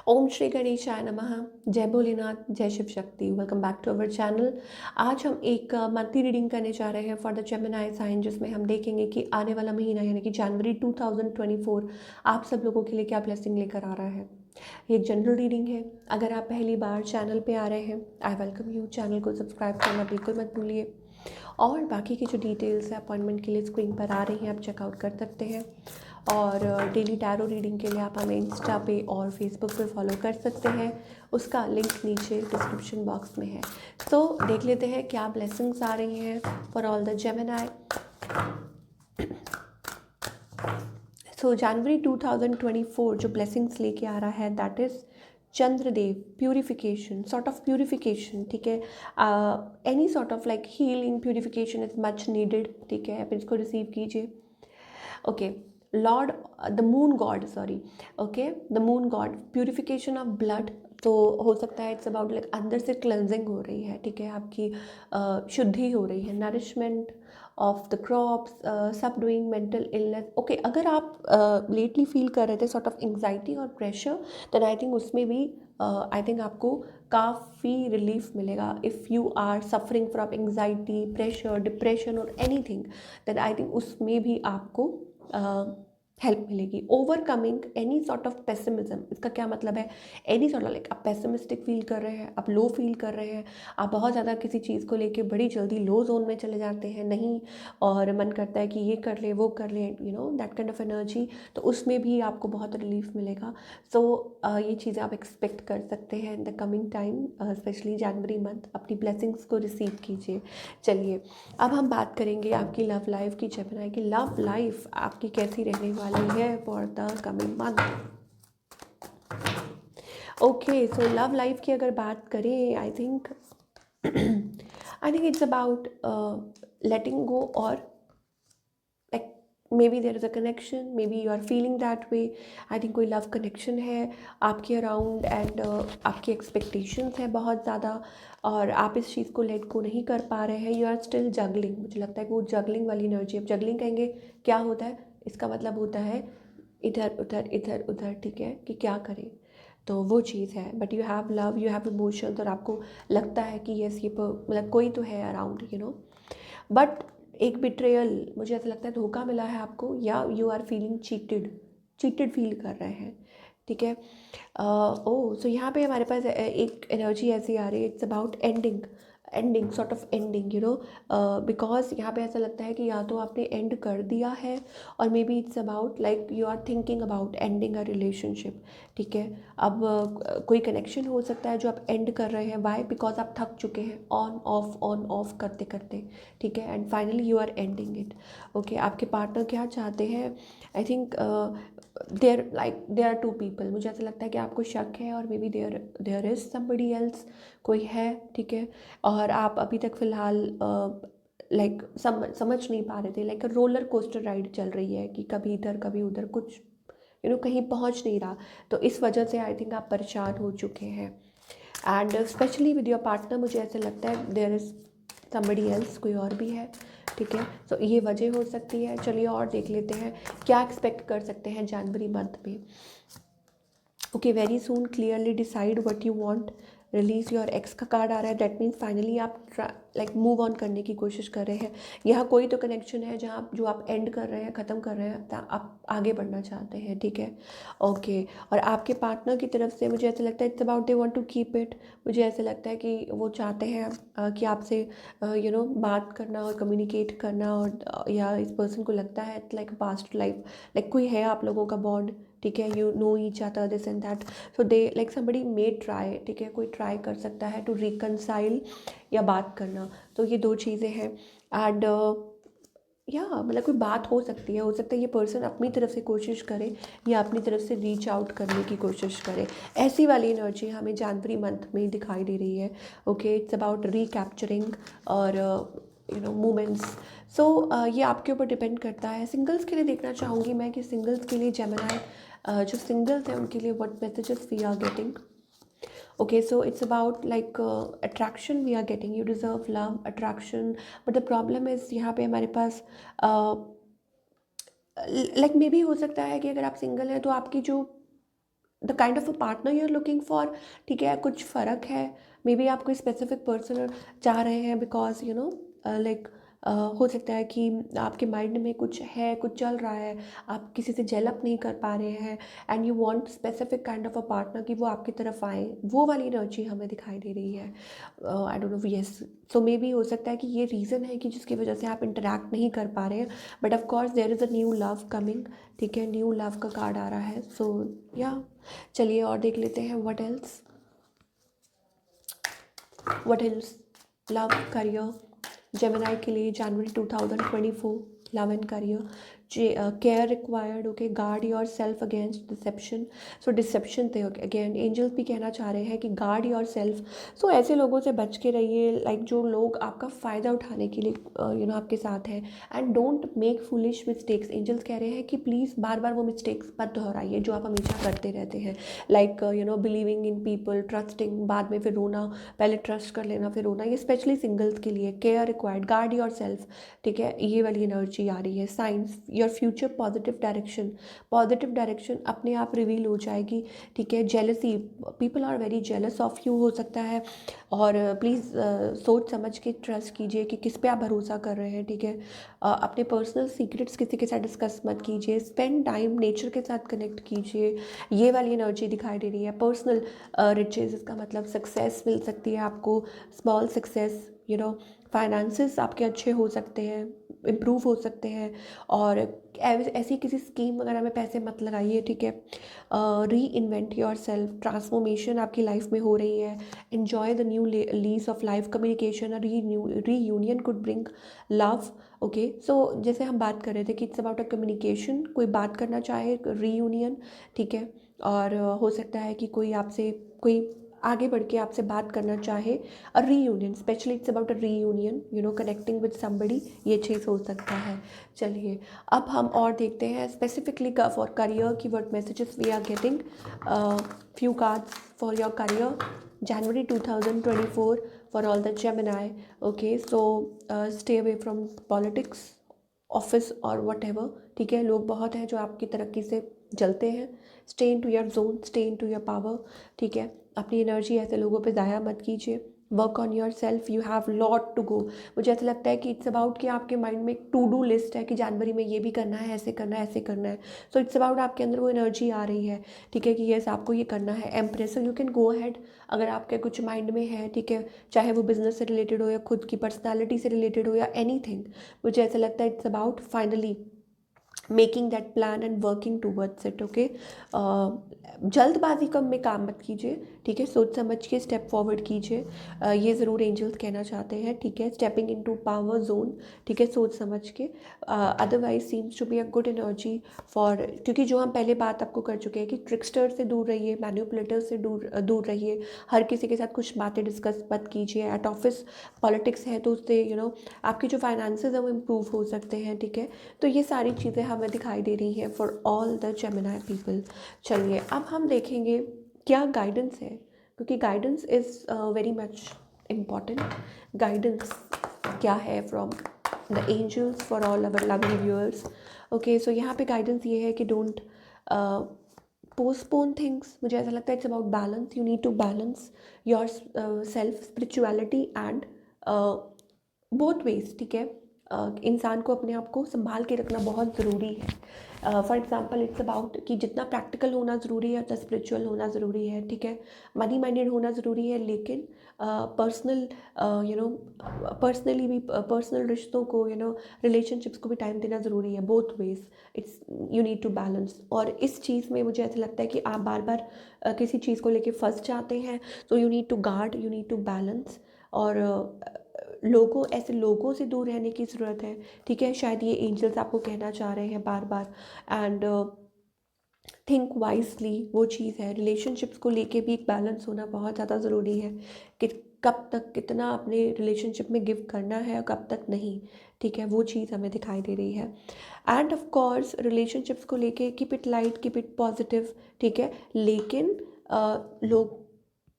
ओम श्री गणेशाय नमः। जय भोलेनाथ, जय Shiv Shakti. Welcome back to our channel. आज हम एक मंथली रीडिंग करने जा रहे हैं फॉर द जेमिनी साइन, जिसमें हम देखेंगे कि आने वाला महीना यानी कि जनवरी 2024 आप सब लोगों के लिए क्या ब्लेसिंग लेकर आ रहा है। ये एक जनरल रीडिंग है। अगर आप पहली बार चैनल पे आ रहे हैं, आई वेलकम यू। चैनल को सब्सक्राइब करना बिल्कुल मत भूलिए। और बाकी की जो डिटेल्स है अपॉइंटमेंट के लिए स्क्रीन पर आ रही हैं, आप चेकआउट कर सकते हैं। और डेली टैरो रीडिंग के लिए आप हमें इंस्टा पे और फेसबुक पे फॉलो कर सकते हैं। उसका लिंक नीचे डिस्क्रिप्शन बॉक्स में है। तो देख लेते हैं क्या ब्लेसिंग्स आ रही हैं फॉर ऑल द जेमिनी। सो जनवरी 2024 जो ब्लेसिंग्स लेके आ रहा है that is Chandradev purification, sort of purification. ठीक है, any sort of like healing purification is much needed. ठीक है, आप इसको रिसीव कीजिए। Okay, Lord the moon God, sorry, okay, the moon God purification of blood. तो हो सकता है इट्स अबाउट लाइक अंदर से क्लेंजिंग हो रही है। ठीक है, आपकी शुद्धि हो रही है। Nourishment of the crops, subduing mental illness. Okay, अगर आप लेटली फील कर रहे थे सॉर्ट ऑफ एंग्जाइटी और प्रेशर, देन आई थिंक उसमें भी आई थिंक आपको काफ़ी रिलीफ मिलेगा। If you are suffering from anxiety, pressure, depression और एनीथिंग, देन आई थिंक उसमें भी आपको हेल्प मिलेगी। Overcoming any sort of pessimism. इसका क्या मतलब है? एनी सॉर्ट ऑफ लाइक आप पेसिमिस्टिक फील कर रहे हैं, आप लो फील कर रहे हैं, आप बहुत ज़्यादा किसी चीज़ को लेके बड़ी जल्दी लो जोन में चले जाते हैं, नहीं, और मन करता है कि ये कर ले वो कर ले, you know that kind of energy, तो उसमें भी आपको बहुत रिलीफ मिलेगा। सो ये चीज़ें आप एक्सपेक्ट कर सकते हैं in the coming time, specially January month. अपनी ब्लेसिंग्स को रिसीव कीजिए। चलिए, अब हम बात करेंगे आपकी लव लाइफ की। जेमिनी की लव लाइफ आपकी कैसी रहने वाली है for the coming month. Okay, so love life की अगर बात करें, I think it's about letting go, और like maybe there is a connection, maybe you are feeling that way. I think कोई लव कनेक्शन है आपके around, and आपकी expectations है बहुत ज़्यादा, और आप इस चीज़ को लेट को नहीं कर पा रहे हैं। You are still juggling. मुझे लगता है कि वो जगलिंग वाली एनर्जी। अब जगलिंग कहेंगे क्या होता है, इसका मतलब होता है इधर उधर इधर उधर। ठीक है, कि क्या करें, तो वो चीज़ है। But you have love, you have emotions, और आपको लगता है कि यस, ये मतलब कोई तो है अराउंड, यू नो। बट एक बिट्रेयल, मुझे ऐसा लगता है धोखा मिला है आपको, या you are feeling cheated, cheated feel कर रहे हैं। ठीक है, ओ सो यहाँ पे हमारे पास एक एनर्जी ऐसी आ रही है, it's about ending, ending sort of ending, you know, because यहाँ पे ऐसा लगता है कि या तो आपने एंड कर दिया है, और maybe it's about like you are thinking about ending a relationship. ठीक है, अब कोई कनेक्शन हो सकता है जो आप एंड कर रहे हैं। वाई? बिकॉज आप थक चुके हैं ऑन ऑफ करते करते। ठीक है, and finally you are ending it. Okay, आपके पार्टनर क्या चाहते हैं? I think there are two people. मुझे ऐसा लगता है कि आपको शक है, और maybe there is somebody else, कोई है। ठीक है, और आप अभी तक फ़िलहाल लाइक समझ नहीं पा रहे थे। लाइक रोलर कोस्टर राइड चल रही है कि कभी इधर कभी उधर, कुछ यू नो कहीं पहुंच नहीं रहा। तो इस वजह से आई थिंक आप परेशान हो चुके हैं, and specially with your partner मुझे ऐसा लगता है देयर इज़ समबडी एल्स, कोई और भी है। ठीक है, तो ये वजह हो सकती है। चलिए और देख लेते हैं क्या एक्सपेक्ट कर सकते हैं जनवरी मंथ में। Okay, very soon clearly decide what you want, release your x का कार्ड आ रहा है। दैट मीन्स फाइनली आप लाइक मूव ऑन करने की कोशिश कर रहे हैं। यहाँ कोई तो कनेक्शन है जहाँ जो आप एंड कर रहे हैं, ख़त्म कर रहे हैं, आप आगे बढ़ना चाहते हैं। ठीक है, ओके, और आपके पार्टनर की तरफ से मुझे ऐसा लगता है it's about they want to keep it. मुझे ऐसा लगता है कि वो चाहते हैं कि आपसे यू नो बात करना और कम्युनिकेट करना, और या इस पर्सन को लगता है लाइक पास्ट लाइफ, लाइक कोई है आप लोगों का बॉन्ड। ठीक है, you know each other this and that, so they like somebody may try. ठीक है, कोई ट्राई कर सकता है टू रिकनसाइल या बात करना। तो ये दो चीज़ें हैं, एंड या मतलब कोई बात हो सकती है, हो सकता है ये पर्सन अपनी तरफ से कोशिश करे या अपनी तरफ से रीच आउट करने की कोशिश करे। ऐसी वाली एनर्जी हमें जनवरी मंथ में दिखाई दे रही है। ओके, इट्स अबाउट रिकैप्चरिंग और यू नो मोमेंट्स। सो ये आपके ऊपर डिपेंड करता है। सिंगल्स के लिए देखना चाहूँगी मैं कि सिंगल्स के लिए जेमिनी, जो सिंगल्स हैं उनके लिए what messages we are getting. Okay, so it's about like attraction we are getting. You deserve love, attraction, but the problem is यहाँ पे हमारे पास लाइक मे भी हो सकता है कि अगर आप सिंगल हैं तो आपकी जो the kind of a partner you are looking for, ठीक है, कुछ फ़र्क है। मे बी आप कोई स्पेसिफिक पर्सन चाह रहे हैं बिकॉज यू नो लाइक हो सकता है कि आपके माइंड में कुछ है, कुछ चल रहा है, आप किसी से जेल अप नहीं कर पा रहे हैं and you want specific kind of a partner कि वो आपकी तरफ आए, वो वाली एनर्जी हमें दिखाई दे रही है। I don't know, yes. So may be हो सकता है कि ये रीज़न है कि जिसकी वजह से आप इंटरेक्ट नहीं कर पा रहे हैं, but of course there is a new love coming, ठीक है, न्यू लव का कार्ड आ रहा है। सो या चलिए और देख लेते हैं what else, what else. Love, career, Gemini के लिए जनवरी 2024, love and career, care required, okay, guard yourself against deception. So deception थे अगेन, एंजल्स भी कहना चाह रहे हैं कि गार्ड योर सेल्फ। सो ऐसे लोगों से बच के रहिए, लाइक जो लोग आपका फ़ायदा उठाने के लिए यू नो आपके साथ हैं। And don't make foolish mistakes, angels कह रहे हैं कि प्लीज़ बार बार वो मिस्टेक्स मत दोहराइए जो आप हमेशा करते रहते हैं, like you know believing in people, trusting, बाद में फिर रोना, पहले ट्रस्ट कर लेना फिर रोना। ये स्पेशली सिंगल्स के लिए, care required, guard yourself, ठीक है, ये वाली एनर्जी आ रही है। Signs, your future positive direction, positive direction अपने आप रिवील हो जाएगी, ठीक है। Jealousy, people are very jealous of you हो सकता है, और प्लीज़ सोच समझ के ट्रस्ट कीजिए कि किस पे आप भरोसा कर रहे हैं, ठीक है। अपने पर्सनल सीक्रेट्स किसी के साथ डिस्कस मत कीजिए, स्पेंड टाइम नेचर के साथ कनेक्ट कीजिए, ये वाली एनर्जी दिखाई दे रही है। पर्सनल रिचेज, इसका मतलब सक्सेस मिल सकती है आपको, small success, you know, finances आपके अच्छे हो सकते हैं, इम्प्रूव हो सकते हैं। और ऐसी किसी स्कीम वगैरह में पैसे मत लगाइए, ठीक है। Reinvent yourself, transformation आपकी लाइफ में हो रही है। Enjoy the new lease of life, communication और reunion could bring love, okay. So जैसे हम बात कर रहे थे कि इट्स अबाउट अ कम्युनिकेशन, कोई बात करना चाहे, री यूनियन, ठीक है। और हो सकता है कि कोई आपसे, कोई आगे बढ़ के आपसे बात करना चाहे, a reunion, specially it's about a reunion, you know, connecting with somebody, ये चीज़ हो सकता है। चलिए अब हम और देखते हैं स्पेसिफिकली फॉर करियर की what messages we are getting. Few cards for your career, January 2024 for all the Gemini, okay. So stay away from politics, office और वट एवर, ठीक है। लोग बहुत हैं जो आपकी तरक्की से जलते हैं। Stay in to your zone, stay in to your power, ठीक है। अपनी एनर्जी ऐसे लोगों पे ज़ाया मत कीजिए। Work on yourself, you have lot to go. मुझे ऐसा लगता है कि इट्स अबाउट कि आपके माइंड में एक टू डू लिस्ट है कि जनवरी में ये भी करना है, ऐसे करना है, ऐसे करना है। सो इट्स अबाउट आपके अंदर वो एनर्जी आ रही है, ठीक है, कि यस आपको ये करना है। Empress, you can go ahead अगर आपके कुछ माइंड में है, ठीक है, चाहे वो बिजनेस से रिलेटेड हो या खुद की पर्सनैलिटी से रिलेटेड हो या एनीथिंग। मुझे ऐसा लगता है it's about finally making that plan and working towards it, okay. जल्दबाजी कम में काम मत कीजिए, ठीक है, सोच समझ के स्टेप फॉरवर्ड कीजिए। ये ज़रूर एंजल्स कहना चाहते हैं, ठीक है। स्टेपिंग इनटू पावर जोन, ठीक है, सोच समझ के। Otherwise seems to be a good energy for, क्योंकि जो हम पहले बात आपको कर चुके हैं कि ट्रिक्स्टर से दूर रहिए, मैनिपुलेटर से दूर रहिए, हर किसी के साथ कुछ बातें डिस्कस मत कीजिए। एट ऑफिस पॉलिटिक्स है तो उससे यू नो आपके जो फाइनेंसेस हैं वो इम्प्रूव हो सकते हैं, ठीक है। तो ये सारी चीज़ें हमें दिखाई दे रही हैं for all the Gemini people. चलिए अब हम देखेंगे क्या गाइडेंस है, क्योंकि guidance is very much important. Guidance क्या है from the angels for all our lovely viewers, okay. So यहाँ पे गाइडेंस ये है कि डोंट पोस्टपोन थिंग्स। मुझे ऐसा लगता है it's about balance, you need to balance yourself spirituality and both ways, ठीक है। इंसान को अपने आप को संभाल के रखना बहुत ज़रूरी है। फॉर एग्जांपल इट्स अबाउट कि जितना प्रैक्टिकल होना ज़रूरी है उतना स्पिरिचुअल होना ज़रूरी है, ठीक है। मनी माइंडेड होना ज़रूरी है, लेकिन पर्सनल यू नो पर्सनली भी, पर्सनल रिश्तों को, यू नो, रिलेशनशिप्स को भी टाइम देना ज़रूरी है, both ways. It's, you need to balance. और इस चीज़ में मुझे ऐसा लगता है कि आप बार बार किसी चीज़ को लेके फंस जाते हैं, तो you need to guard, you need to balance. और लोगों, ऐसे लोगों से दूर रहने की ज़रूरत है, ठीक है। शायद ये एंजल्स आपको कहना चाह रहे हैं बार बार। एंड थिंक वाइजली, वो चीज़ है। रिलेशनशिप्स को लेके भी एक बैलेंस होना बहुत ज़्यादा ज़रूरी है कि कब तक कितना अपने रिलेशनशिप में गिव करना है और कब तक नहीं, ठीक है, वो चीज़ हमें दिखाई दे रही है। एंड ऑफ कोर्स रिलेशनशिप्स को लेके keep it light, keep it positive, ठीक है। लेकिन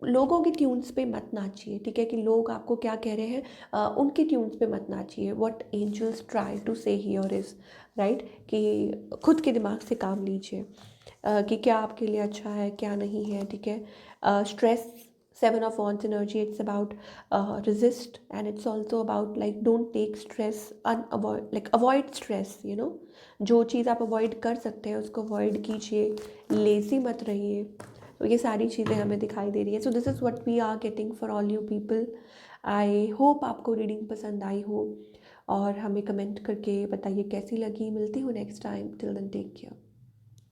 लोगों की ट्यून्स पे मत नाचिए, ठीक है, कि लोग आपको क्या कह रहे हैं उनकी ट्यून्स पे मत नाचिए। व्हाट एंजल्स ट्राई टू से हियर इज़ राइट, कि खुद के दिमाग से काम लीजिए। कि क्या आपके लिए अच्छा है क्या नहीं है, ठीक है। Stress, 7 of Wands energy, it's about resist, and it's also about like don't take stress, unavoid like avoid stress, जो चीज़ आप अवॉइड कर सकते हैं उसको अवॉइड कीजिए, लेज़ी मत रहिए। तो ये सारी चीज़ें हमें दिखाई दे रही है। So this is what we are getting for all you people. I hope आपको रीडिंग पसंद आई हो, और हमें कमेंट करके बताइए कैसी लगी। मिलती हूँ next time, till then take care.